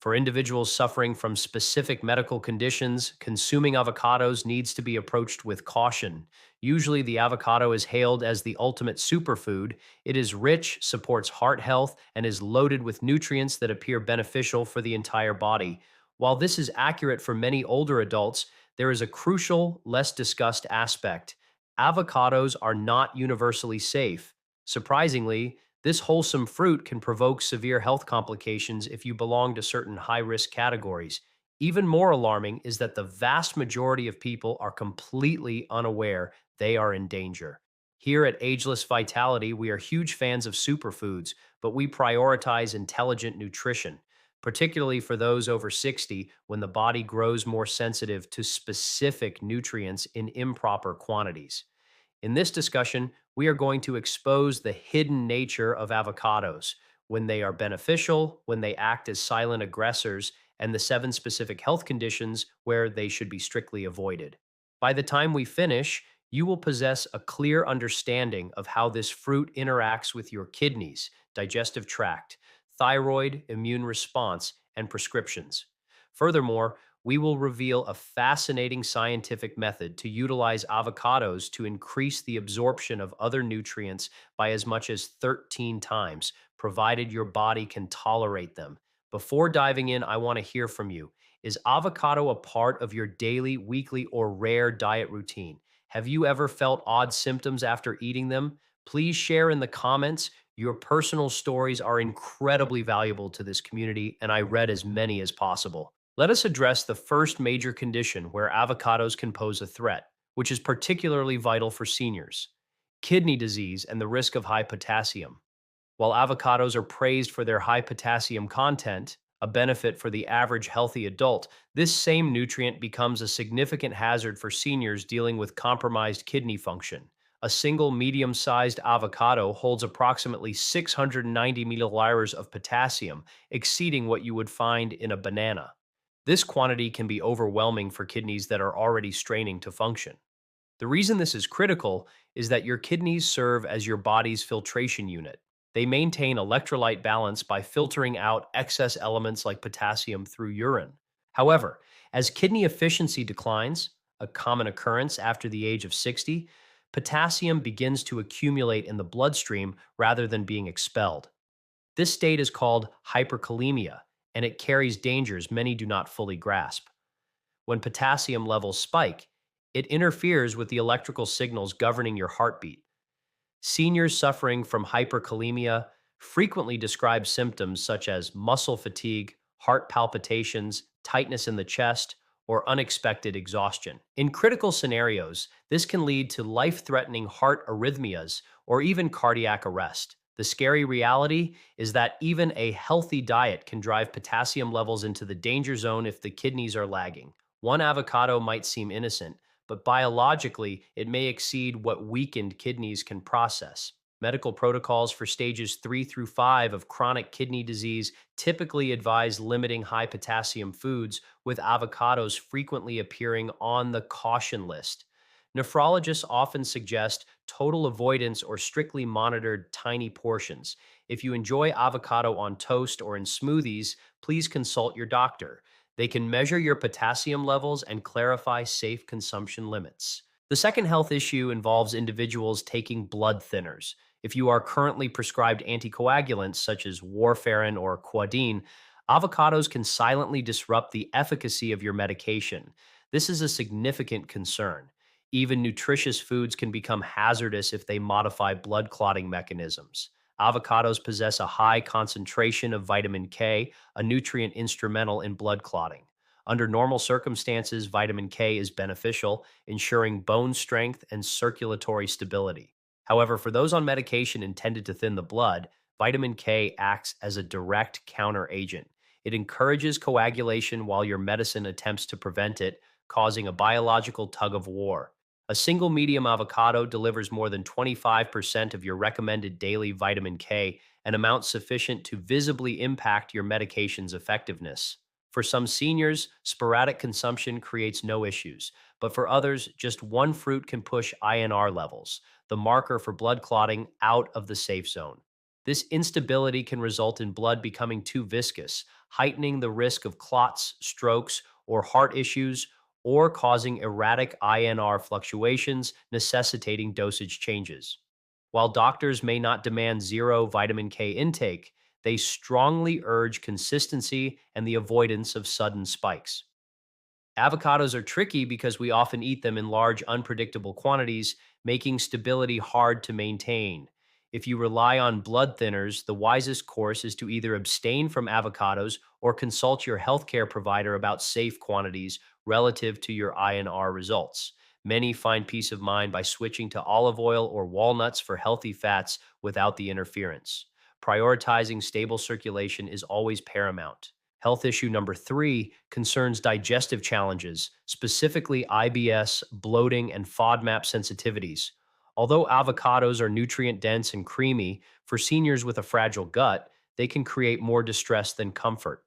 For individuals suffering from specific medical conditions, consuming avocados needs to be approached with caution. Usually, the avocado is hailed as the ultimate superfood. It is rich, supports heart health, and is loaded with nutrients that appear beneficial for the entire body. While this is accurate for many older adults, there is a crucial, less discussed aspect. Avocados are not universally safe. Surprisingly, this wholesome fruit can provoke severe health complications if you belong to certain high risk categories. Even more alarming is that the vast majority of people are completely unaware they are in danger. Here at Ageless Vitality, we are huge fans of superfoods, but we prioritize intelligent nutrition, particularly for those over 60 when the body grows more sensitive to specific nutrients in improper quantities. In this discussion, we are going to expose the hidden nature of avocados, when they are beneficial, when they act as silent aggressors, and the seven specific health conditions where they should be strictly avoided. By the time we finish, you will possess a clear understanding of how this fruit interacts with your kidneys, digestive tract, thyroid, immune response, and prescriptions. Furthermore, we will reveal a fascinating scientific method to utilize avocados to increase the absorption of other nutrients by as much as 13 times, provided your body can tolerate them. Before diving in, I want to hear from you. Is avocado a part of your daily, weekly, or rare diet routine? Have you ever felt odd symptoms after eating them? Please share in the comments. Your personal stories are incredibly valuable to this community, and I read as many as possible. Let us address the first major condition where avocados can pose a threat, which is particularly vital for seniors: kidney disease and the risk of high potassium. While avocados are praised for their high potassium content, a benefit for the average healthy adult, this same nutrient becomes a significant hazard for seniors dealing with compromised kidney function. A single medium sized avocado holds approximately 690 milliliters of potassium, exceeding what you would find in a banana. This quantity can be overwhelming for kidneys that are already straining to function. The reason this is critical is that your kidneys serve as your body's filtration unit. They maintain electrolyte balance by filtering out excess elements like potassium through urine. However, as kidney efficiency declines, a common occurrence after the age of 60, potassium begins to accumulate in the bloodstream rather than being expelled. This state is called hyperkalemia, and it carries dangers many do not fully grasp. When potassium levels spike, it interferes with the electrical signals governing your heartbeat. Seniors suffering from hyperkalemia frequently describe symptoms such as muscle fatigue, heart palpitations, tightness in the chest, or unexpected exhaustion. In critical scenarios, this can lead to life threatening heart arrhythmias or even cardiac arrest. The scary reality is that even a healthy diet can drive potassium levels into the danger zone if the kidneys are lagging. One avocado might seem innocent, but biologically, it may exceed what weakened kidneys can process. Medical protocols for stages 3 through 5 of chronic kidney disease typically advise limiting high potassium foods, with avocados frequently appearing on the caution list. Nephrologists often suggest total avoidance or strictly monitored tiny portions. If you enjoy avocado on toast or in smoothies, please consult your doctor. They can measure your potassium levels and clarify safe consumption limits. The second health issue involves individuals taking blood thinners. If you are currently prescribed anticoagulants such as warfarin or codeine, avocados can silently disrupt the efficacy of your medication. This is a significant concern. Even nutritious foods can become hazardous if they modify blood clotting mechanisms. Avocados possess a high concentration of vitamin K, a nutrient instrumental in blood clotting. Under normal circumstances, vitamin K is beneficial, ensuring bone strength and circulatory stability. However, for those on medication intended to thin the blood, vitamin K acts as a direct counteragent. It encourages coagulation while your medicine attempts to prevent it, causing a biological tug of war. A single medium avocado delivers more than 25% of your recommended daily vitamin K, an amount sufficient to visibly impact your medication's effectiveness. For some seniors, sporadic consumption creates no issues, but for others, just one fruit can push INR levels, the marker for blood clotting, out of the safe zone. This instability can result in blood becoming too viscous, heightening the risk of clots, strokes, or heart issues, or causing erratic INR fluctuations, necessitating dosage changes. While doctors may not demand zero vitamin K intake, they strongly urge consistency and the avoidance of sudden spikes. Avocados are tricky because we often eat them in large, unpredictable quantities, making stability hard to maintain. If you rely on blood thinners, the wisest course is to either abstain from avocados or consult your healthcare provider about safe quantities relative to your INR results. Many find peace of mind by switching to olive oil or walnuts for healthy fats without the interference. Prioritizing stable circulation is always paramount. Health issue number three concerns digestive challenges, specifically IBS, bloating, and FODMAP sensitivities. Although avocados are nutrient dense and creamy, for seniors with a fragile gut, they can create more distress than comfort.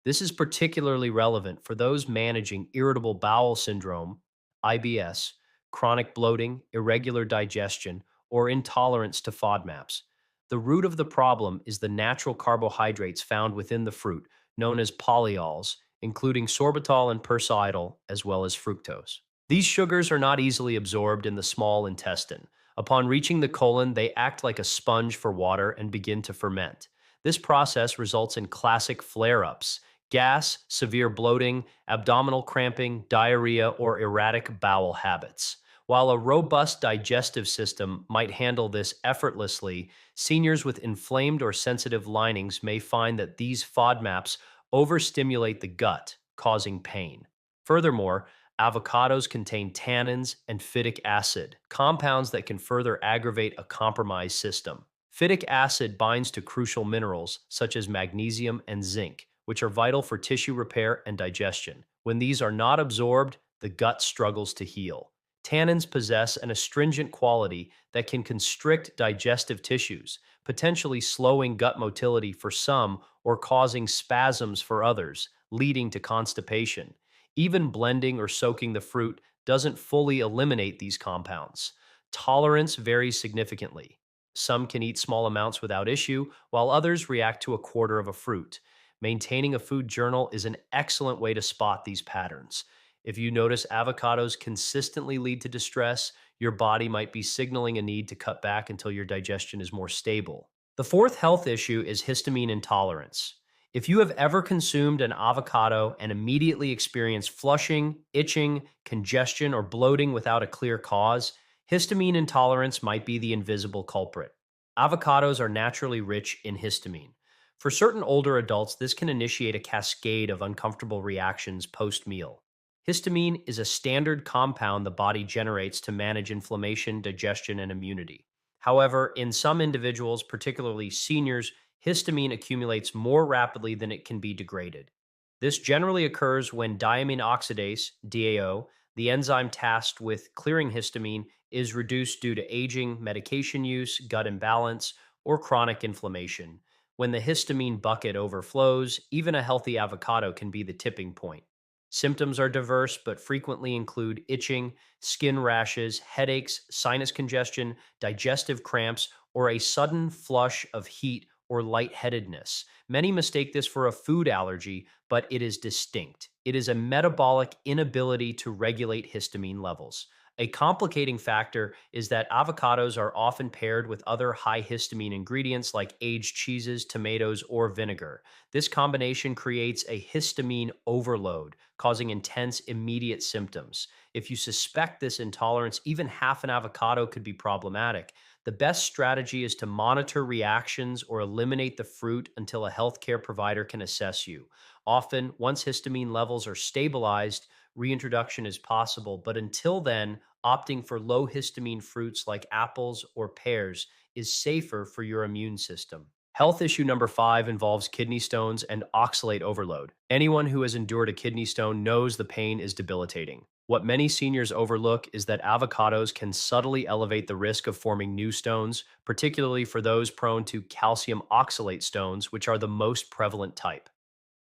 This is particularly relevant for those managing irritable bowel syndrome, IBS, chronic bloating, irregular digestion, or intolerance to FODMAPs. The root of the problem is the natural carbohydrates found within the fruit, known as polyols, including sorbitol and persidyl, as well as fructose. These sugars are not easily absorbed in the small intestine. Upon reaching the colon, they act like a sponge for water and begin to ferment. This process results in classic flare ups, gas, severe bloating, abdominal cramping, diarrhea, or erratic bowel habits. While a robust digestive system might handle this effortlessly, seniors with inflamed or sensitive linings may find that these FODMAPs overstimulate the gut, causing pain. Furthermore, avocados contain tannins and phytic acid, compounds that can further aggravate a compromised system. Phytic acid binds to crucial minerals such as magnesium and zinc, which are vital for tissue repair and digestion. When these are not absorbed, the gut struggles to heal. Tannins possess an astringent quality that can constrict digestive tissues, potentially slowing gut motility for some or causing spasms for others, leading to constipation. Even blending or soaking the fruit doesn't fully eliminate these compounds. Tolerance varies significantly. Some can eat small amounts without issue, while others react to a quarter of a fruit. Maintaining a food journal is an excellent way to spot these patterns. If you notice avocados consistently lead to distress, your body might be signaling a need to cut back until your digestion is more stable. The fourth health issue is histamine intolerance. If you have ever consumed an avocado and immediately experienced flushing, itching, congestion, or bloating without a clear cause, histamine intolerance might be the invisible culprit. Avocados are naturally rich in histamine. For certain older adults, this can initiate a cascade of uncomfortable reactions post meal. Histamine is a standard compound the body generates to manage inflammation, digestion, and immunity. However, in some individuals, particularly seniors, histamine accumulates more rapidly than it can be degraded. This generally occurs when diamine oxidase, DAO, the enzyme tasked with clearing histamine, is reduced due to aging, medication use, gut imbalance, or chronic inflammation. When the histamine bucket overflows, even a healthy avocado can be the tipping point. Symptoms are diverse, but frequently include itching, skin rashes, headaches, sinus congestion, digestive cramps, or a sudden flush of heat or lightheadedness. Many mistake this for a food allergy, but it is distinct. It is a metabolic inability to regulate histamine levels. A complicating factor is that avocados are often paired with other high histamine ingredients like aged cheeses, tomatoes, or vinegar. This combination creates a histamine overload, causing intense, immediate symptoms. If you suspect this intolerance, even half an avocado could be problematic. The best strategy is to monitor reactions or eliminate the fruit until a healthcare provider can assess you. Often, once histamine levels are stabilized, reintroduction is possible, but until then, opting for low histamine fruits like apples or pears is safer for your immune system. Health issue number five involves kidney stones and oxalate overload. Anyone who has endured a kidney stone knows the pain is debilitating. What many seniors overlook is that avocados can subtly elevate the risk of forming new stones, particularly for those prone to calcium oxalate stones, which are the most prevalent type.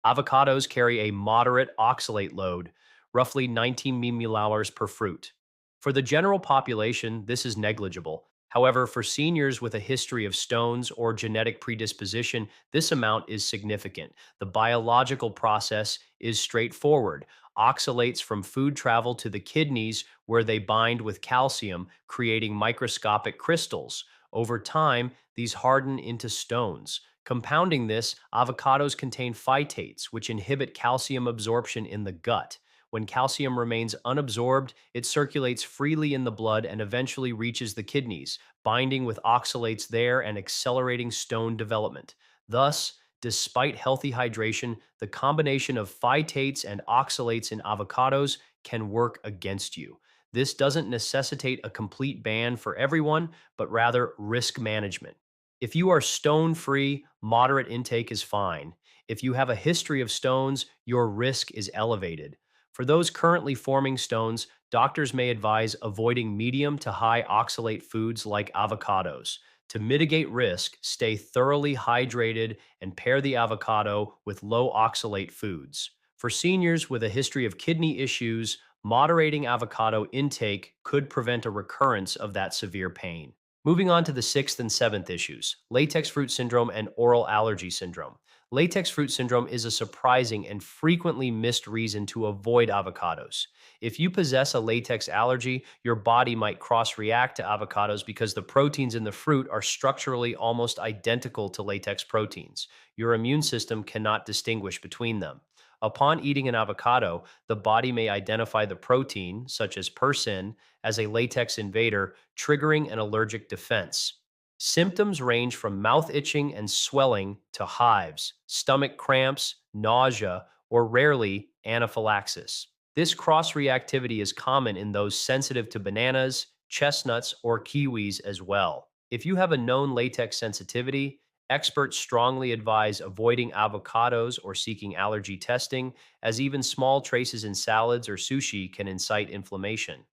Avocados carry a moderate oxalate load, roughly 19 mmol per fruit. For the general population, this is negligible. However, for seniors with a history of stones or genetic predisposition, this amount is significant. The biological process is straightforward. Oxalates from food travel to the kidneys where they bind with calcium, creating microscopic crystals. Over time, these harden into stones. Compounding this, avocados contain phytates, which inhibit calcium absorption in the gut. When calcium remains unabsorbed, it circulates freely in the blood and eventually reaches the kidneys, binding with oxalates there and accelerating stone development. Thus, despite healthy hydration, the combination of phytates and oxalates in avocados can work against you. This doesn't necessitate a complete ban for everyone, but rather risk management. If you are stone free, moderate intake is fine. If you have a history of stones, your risk is elevated. For those currently forming stones, doctors may advise avoiding medium to high oxalate foods like avocados. To mitigate risk, stay thoroughly hydrated and pair the avocado with low oxalate foods. For seniors with a history of kidney issues, moderating avocado intake could prevent a recurrence of that severe pain. Moving on to the sixth and seventh issues, latex fruit syndrome and oral allergy syndrome. Latex fruit syndrome is a surprising and frequently missed reason to avoid avocados. If you possess a latex allergy, your body might cross react to avocados because the proteins in the fruit are structurally almost identical to latex proteins. Your immune system cannot distinguish between them. Upon eating an avocado, the body may identify the protein, such as persin, as a latex invader, triggering an allergic defense. Symptoms range from mouth itching and swelling to hives, stomach cramps, nausea, or rarely anaphylaxis. This cross reactivity is common in those sensitive to bananas, chestnuts, or kiwis as well. If you have a known latex sensitivity, experts strongly advise avoiding avocados or seeking allergy testing, as even small traces in salads or sushi can incite inflammation.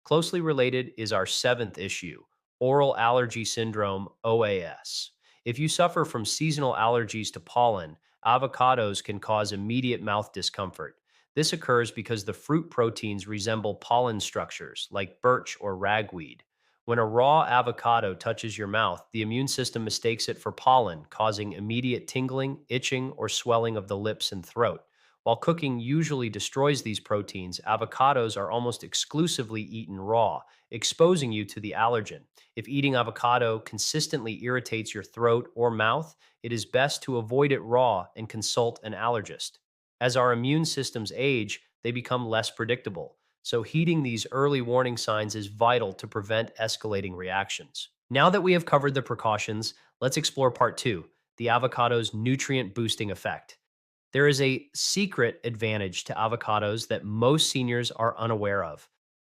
Closely related is our seventh issue, oral allergy syndrome, OAS. If you suffer from seasonal allergies to pollen, avocados can cause immediate mouth discomfort. This occurs because the fruit proteins resemble pollen structures, like birch or ragweed. When a raw avocado touches your mouth, the immune system mistakes it for pollen, causing immediate tingling, itching, or swelling of the lips and throat. While cooking usually destroys these proteins, avocados are almost exclusively eaten raw, exposing you to the allergen. If eating avocado consistently irritates your throat or mouth, it is best to avoid it raw and consult an allergist. As our immune systems age, they become less predictable. So, heeding these early warning signs is vital to prevent escalating reactions. Now that we have covered the precautions, let's explore part two, the avocado's nutrient boosting effect. There is a secret advantage to avocados that most seniors are unaware of.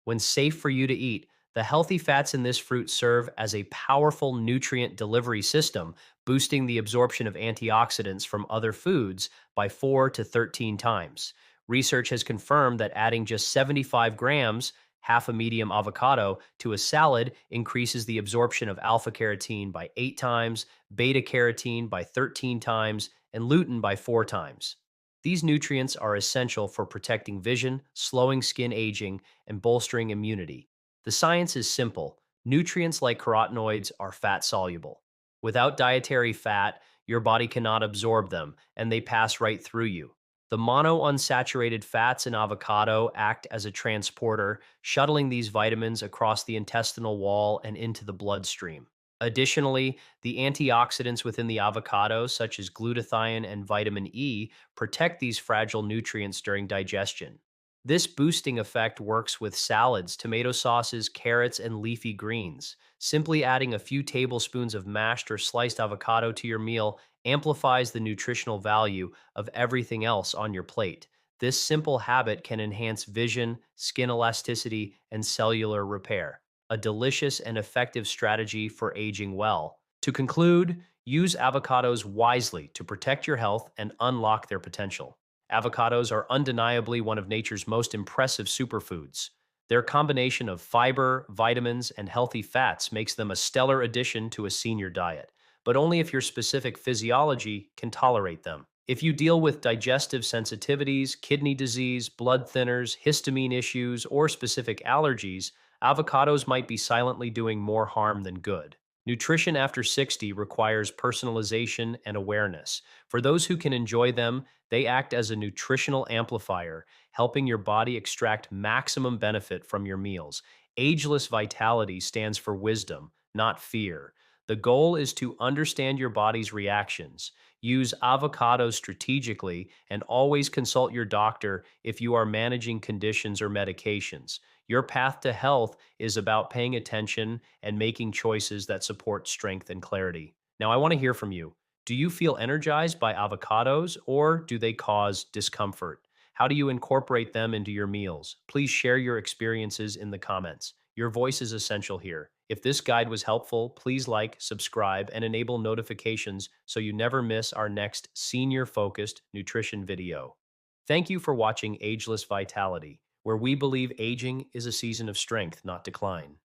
When safe for you to eat, the healthy fats in this fruit serve as a powerful nutrient delivery system, boosting the absorption of antioxidants from other foods by 4 to 13 times. Research has confirmed that adding just 75 grams, half a medium avocado, to a salad increases the absorption of alpha carotene by 8 times, beta carotene by 13 times, and lutein by 4 times. These nutrients are essential for protecting vision, slowing skin aging, and bolstering immunity. The science is simple. Nutrients like carotenoids are fat soluble. Without dietary fat, your body cannot absorb them, and they pass right through you. The monounsaturated fats in avocado act as a transporter, shuttling these vitamins across the intestinal wall and into the bloodstream. Additionally, the antioxidants within the avocado, such as glutathione and vitamin E, protect these fragile nutrients during digestion. This boosting effect works with salads, tomato sauces, carrots, and leafy greens. Simply adding a few tablespoons of mashed or sliced avocado to your meal amplifies the nutritional value of everything else on your plate. This simple habit can enhance vision, skin elasticity, and cellular repair, a delicious and effective strategy for aging well. To conclude, use avocados wisely to protect your health and unlock their potential. Avocados are undeniably one of nature's most impressive superfoods. Their combination of fiber, vitamins, and healthy fats makes them a stellar addition to a senior diet, but only if your specific physiology can tolerate them. If you deal with digestive sensitivities, kidney disease, blood thinners, histamine issues, or specific allergies, avocados might be silently doing more harm than good. Nutrition after 60 requires personalization and awareness. For those who can enjoy them, they act as a nutritional amplifier, helping your body extract maximum benefit from your meals. Ageless vitality stands for wisdom, not fear. The goal is to understand your body's reactions. Use avocados strategically and always consult your doctor if you are managing conditions or medications. Your path to health is about paying attention and making choices that support strength and clarity. Now, I want to hear from you. Do you feel energized by avocados or do they cause discomfort? How do you incorporate them into your meals? Please share your experiences in the comments. Your voice is essential here. If this guide was helpful, please like, subscribe, and enable notifications so you never miss our next senior focused nutrition video. Thank you for watching Ageless Vitality, where we believe aging is a season of strength, not decline.